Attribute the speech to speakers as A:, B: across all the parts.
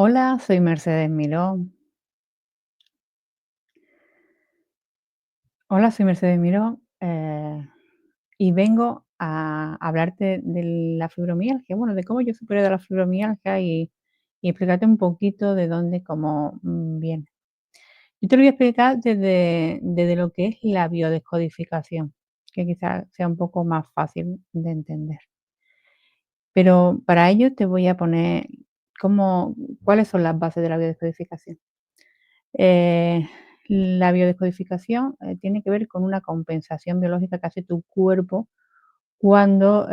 A: Hola, soy Mercedes Miró. Hola, soy Mercedes Miró, y vengo a hablarte de la fibromialgia, bueno, de cómo yo superé de la fibromialgia y explicarte un poquito de dónde, cómo viene. Yo te lo voy a explicar desde lo que es la biodescodificación, que quizás sea un poco más fácil de entender. Pero para ello te voy a poner cuáles son las bases de la biodescodificación. Eh, la biodescodificación tiene que ver con una compensación biológica que hace tu cuerpo cuando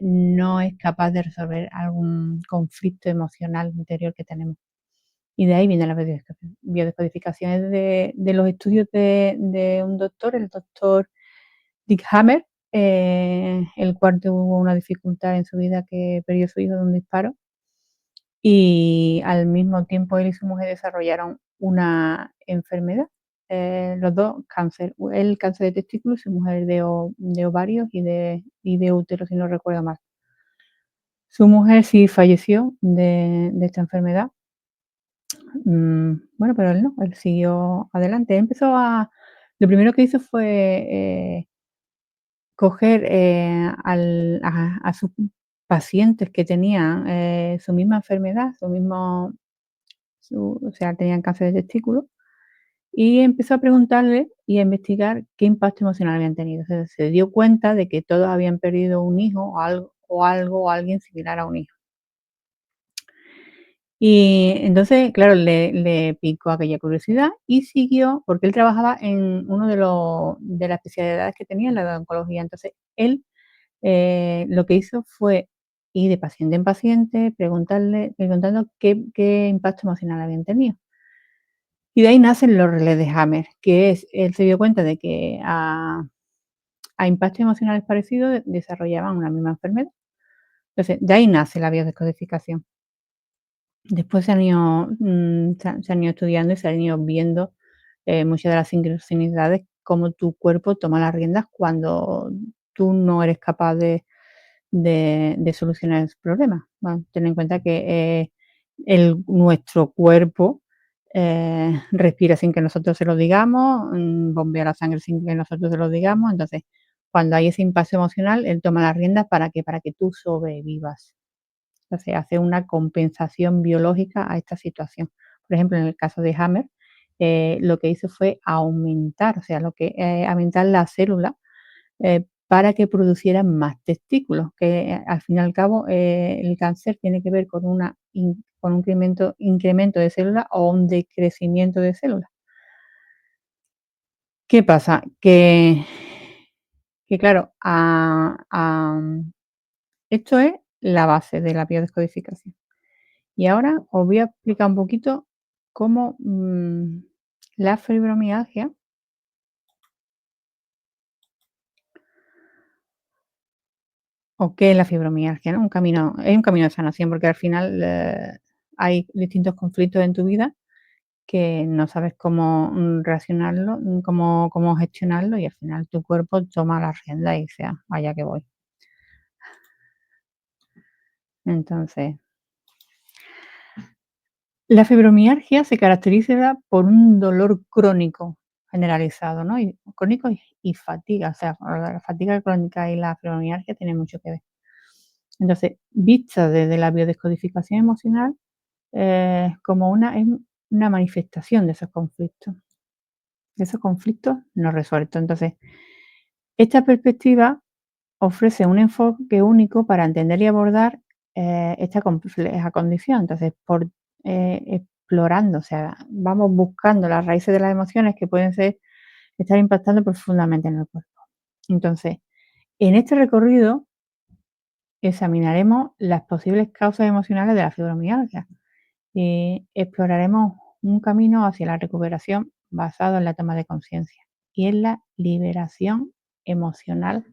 A: no es capaz de resolver algún conflicto emocional interior que tenemos. Y de ahí viene la biodescodificación. Biodescodificación es de los estudios de un doctor, el doctor Dick Hammer, el cual tuvo una dificultad en su vida que perdió a su hijo de un disparo y al mismo tiempo él y su mujer desarrollaron una enfermedad, los 2 cáncer, él cáncer de testículos y su mujer de ovarios y de útero, si no recuerdo mal. Su mujer sí falleció de esta enfermedad, bueno, pero él no, él siguió adelante. Empezó a Lo primero que hizo fue, coger, a sus pacientes que tenían, su misma enfermedad, o sea, tenían cáncer de testículo, y empezó a preguntarle y a investigar qué impacto emocional habían tenido. O sea, se dio cuenta de que todos habían perdido un hijo o alguien similar a un hijo. Y entonces, claro, le picó aquella curiosidad y siguió, porque él trabajaba en uno de las especialidades que tenía, en la de oncología. Entonces, él lo que hizo fue ir de paciente en paciente, preguntando qué impacto emocional habían tenido. Y de ahí nacen los relés de Hammer, que es, él se dio cuenta de que a impactos emocionales parecidos desarrollaban una misma enfermedad. Entonces, de ahí nace la biodescodificación. Después se han ido estudiando y se han ido viendo muchas de las sincronicidades, cómo tu cuerpo toma las riendas cuando tú no eres capaz de solucionar ese problema. Bueno, ten en cuenta que nuestro cuerpo respira sin que nosotros se lo digamos, bombea la sangre sin que nosotros se lo digamos. Entonces, cuando hay ese impacto emocional, él toma las riendas para que tú sobrevivas. Entonces, hace una compensación biológica a esta situación. Por ejemplo, en el caso de Hammer, lo que hizo fue aumentar, o sea, aumentar la célula para que producieran más testículos, que al fin y al cabo el cáncer tiene que ver con un incremento de células o un decrecimiento de células. ¿Qué pasa? Que claro, esto es la base de la biodescodificación. Y ahora os voy a explicar un poquito cómo la fibromialgia o qué es la fibromialgia, ¿no? Es un camino de sanación, porque al final hay distintos conflictos en tu vida que no sabes cómo reaccionarlo, cómo gestionarlo, y al final tu cuerpo toma la rienda y dice: "Ah, allá que voy". Entonces, la fibromialgia se caracteriza por un dolor crónico generalizado, ¿no? Crónico y fatiga, o sea, la fatiga crónica y la fibromialgia tienen mucho que ver. Entonces, vista desde la biodescodificación emocional, como una manifestación de esos conflictos no resueltos. Entonces, esta perspectiva ofrece un enfoque único para entender y abordar esta compleja condición. Entonces, explorando, o sea, vamos buscando las raíces de las emociones que pueden estar impactando profundamente en el cuerpo. Entonces, en este recorrido examinaremos las posibles causas emocionales de la fibromialgia y exploraremos un camino hacia la recuperación basado en la toma de conciencia y en la liberación emocional,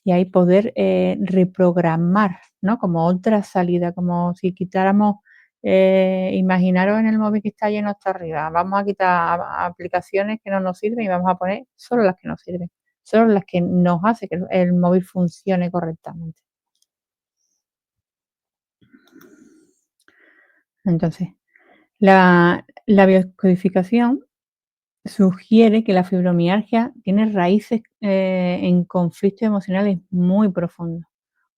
A: y ahí poder reprogramar, ¿no? Como otra salida, como si quitáramos, imaginaros en el móvil que está lleno hasta arriba, vamos a quitar aplicaciones que no nos sirven y vamos a poner solo las que nos sirven, solo las que nos hace que el móvil funcione correctamente. Entonces, la biodescodificación sugiere que la fibromialgia tiene raíces, en conflictos emocionales muy profundos,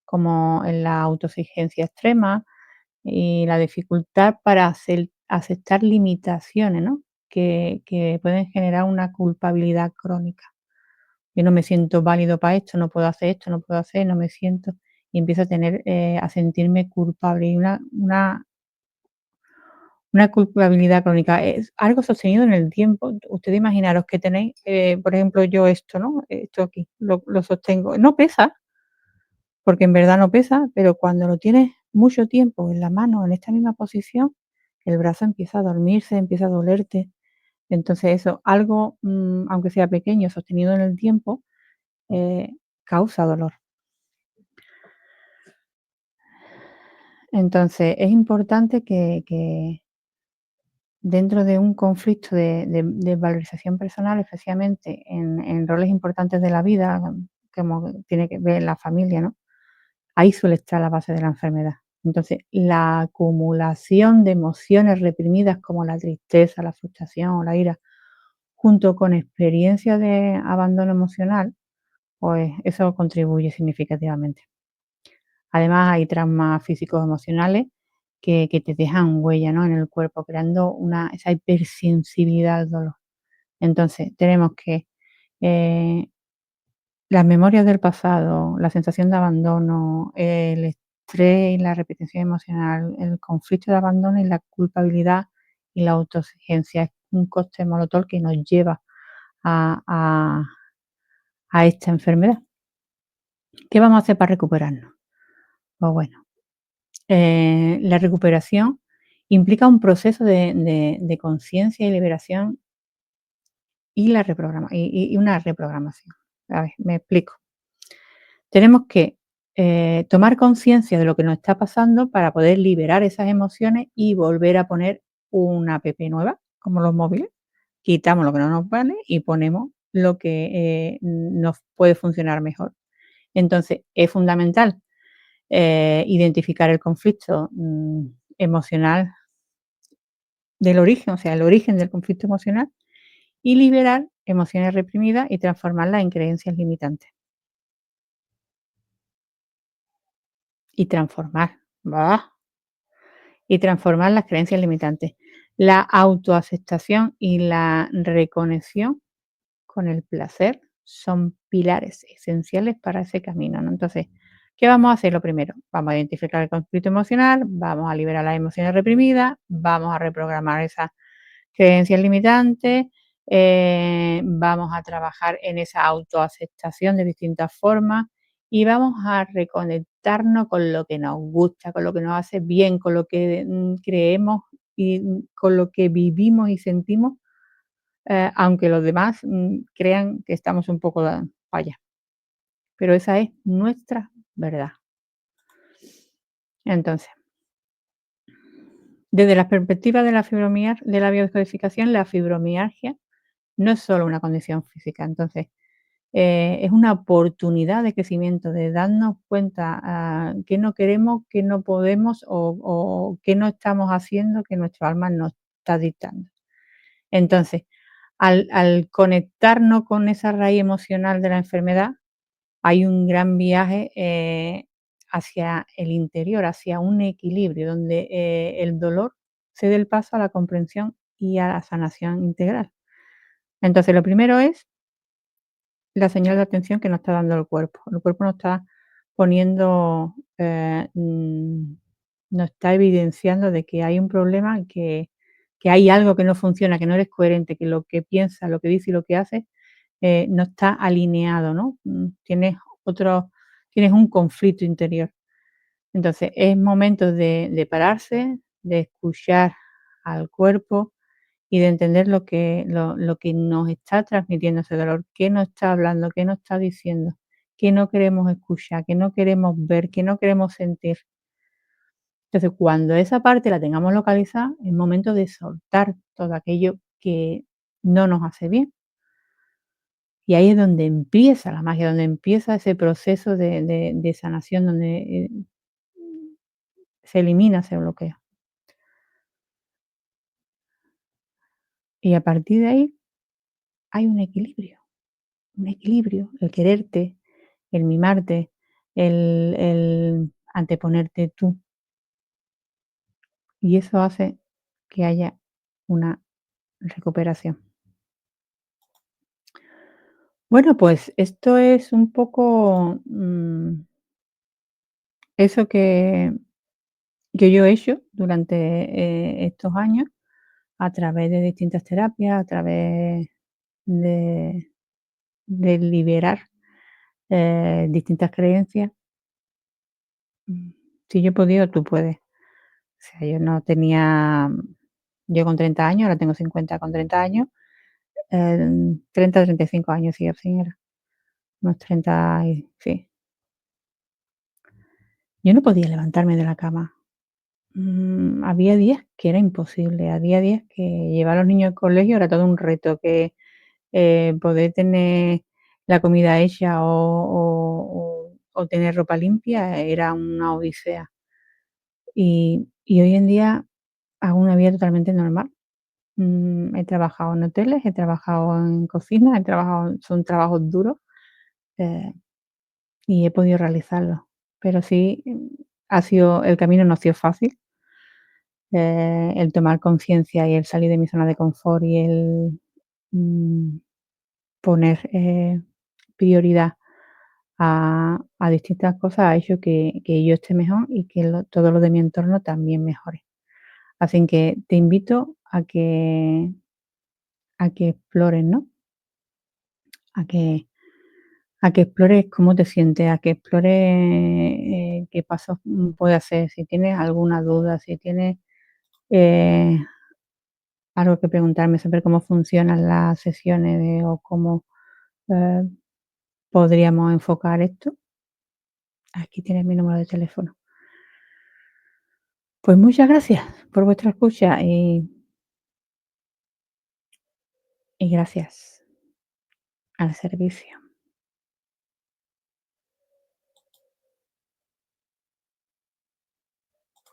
A: como en la autoexigencia extrema y la dificultad para aceptar limitaciones, ¿no? Que pueden generar una culpabilidad crónica. Yo no me siento válido para esto, no puedo hacer esto, no puedo hacer, no me siento, y empiezo a tener, a sentirme culpable y una culpabilidad crónica. Es algo sostenido en el tiempo. Ustedes imaginaros que tenéis, por ejemplo, yo esto, ¿no? Esto aquí, lo sostengo. No pesa, porque en verdad no pesa, pero cuando lo tienes mucho tiempo en la mano, en esta misma posición, el brazo empieza a dormirse, empieza a dolerte. Entonces eso, algo, aunque sea pequeño, sostenido en el tiempo, causa dolor. Entonces, es importante que dentro de un conflicto de valorización personal, especialmente en roles importantes de la vida, como tiene que ver la familia, ¿no? Ahí suele estar la base de la enfermedad. Entonces, la acumulación de emociones reprimidas como la tristeza, la frustración o la ira, junto con experiencias de abandono emocional, pues eso contribuye significativamente. Además, hay traumas físicos emocionales que te dejan huella, ¿no? En el cuerpo, creando esa hipersensibilidad al dolor. Entonces, tenemos que eh, las memorias del pasado, la sensación de abandono, el estrés y la repetición emocional, el conflicto de abandono y la culpabilidad y la autoexigencia es un cóctel molotov que nos lleva a, a- a esta enfermedad. ¿Qué vamos a hacer para recuperarnos? Pues bueno, la recuperación implica un proceso de conciencia y liberación y una reprogramación. A ver, me explico. Tenemos que tomar conciencia de lo que nos está pasando para poder liberar esas emociones y volver a poner una app nueva, como los móviles. Quitamos lo que no nos vale y ponemos lo que nos puede funcionar mejor. Entonces, es fundamental identificar el conflicto emocional del origen, o sea, el origen del conflicto emocional, y liberar emociones reprimidas y transformarlas en creencias limitantes. Y transformar, ¡bah! Y transformar las creencias limitantes. La autoaceptación y la reconexión con el placer son pilares esenciales para ese camino, ¿no? Entonces, ¿qué vamos a hacer? Lo primero, vamos a identificar el conflicto emocional, vamos a liberar las emociones reprimidas, vamos a reprogramar esas creencias limitantes, vamos a trabajar en esa autoaceptación de distintas formas y vamos a reconectarnos con lo que nos gusta, con lo que nos hace bien, con lo que creemos y con lo que vivimos y sentimos, aunque los demás crean que estamos un poco falla. Pero esa es nuestra verdad. Entonces, desde la perspectiva de de la biodescodificación, la fibromialgia no es solo una condición física. Entonces, es una oportunidad de crecimiento, de darnos cuenta qué no queremos, qué no podemos o qué no estamos haciendo que nuestro alma nos está dictando. Entonces, al conectarnos con esa raíz emocional de la enfermedad, hay un gran viaje hacia el interior, hacia un equilibrio donde el dolor cede el paso a la comprensión y a la sanación integral. Entonces, lo primero es la señal de atención que nos está dando el cuerpo. El cuerpo nos está poniendo, nos está evidenciando de que hay un problema, que hay algo que no funciona, que no eres coherente, que lo que piensas, lo que dices y lo que haces no está alineado, ¿no? Otro, tienes un conflicto interior. Entonces, es momento de pararse, de escuchar al cuerpo, y de entender lo que nos está transmitiendo ese dolor, qué nos está hablando, qué nos está diciendo, qué no queremos escuchar, qué no queremos ver, qué no queremos sentir. Entonces, cuando esa parte la tengamos localizada, es momento de soltar todo aquello que no nos hace bien. Y ahí es donde empieza la magia, donde empieza ese proceso de sanación, donde se elimina ese bloqueo. Y a partir de ahí hay un equilibrio, el quererte, el mimarte, el anteponerte tú, y eso hace que haya una recuperación. Bueno, pues esto es un poco, eso que yo he hecho durante, estos años a través de distintas terapias, a través de liberar, distintas creencias. Mm, si yo he podido, tú puedes. O sea, yo no tenía yo con 30 años, ahora tengo 50 con 30 años, 30 35 años, sí, así era, unos 30 y sí. Yo no podía levantarme de la cama. Había días que era imposible, había días que llevar a los niños al colegio era todo un reto, que, poder tener la comida hecha o tener ropa limpia era una odisea. Y hoy en día hago una vida totalmente normal. He trabajado en hoteles, he trabajado en cocina, he trabajado son trabajos duros, eh, y he podido realizarlos. Pero sí, ha sido el camino no ha sido fácil, el tomar conciencia y el salir de mi zona de confort y el, mm, poner, prioridad a distintas cosas ha hecho que yo esté mejor y que todo lo de mi entorno también mejore. Así que te invito a que explores, ¿no? A que a que explores cómo te sientes, a que explores, qué pasos, puedes hacer, si tienes alguna duda, si tienes, eh, algo que preguntarme sobre cómo funcionan las sesiones o cómo, eh, podríamos enfocar esto, aquí tienes mi número de teléfono. Pues muchas gracias por vuestra escucha y gracias al servicio.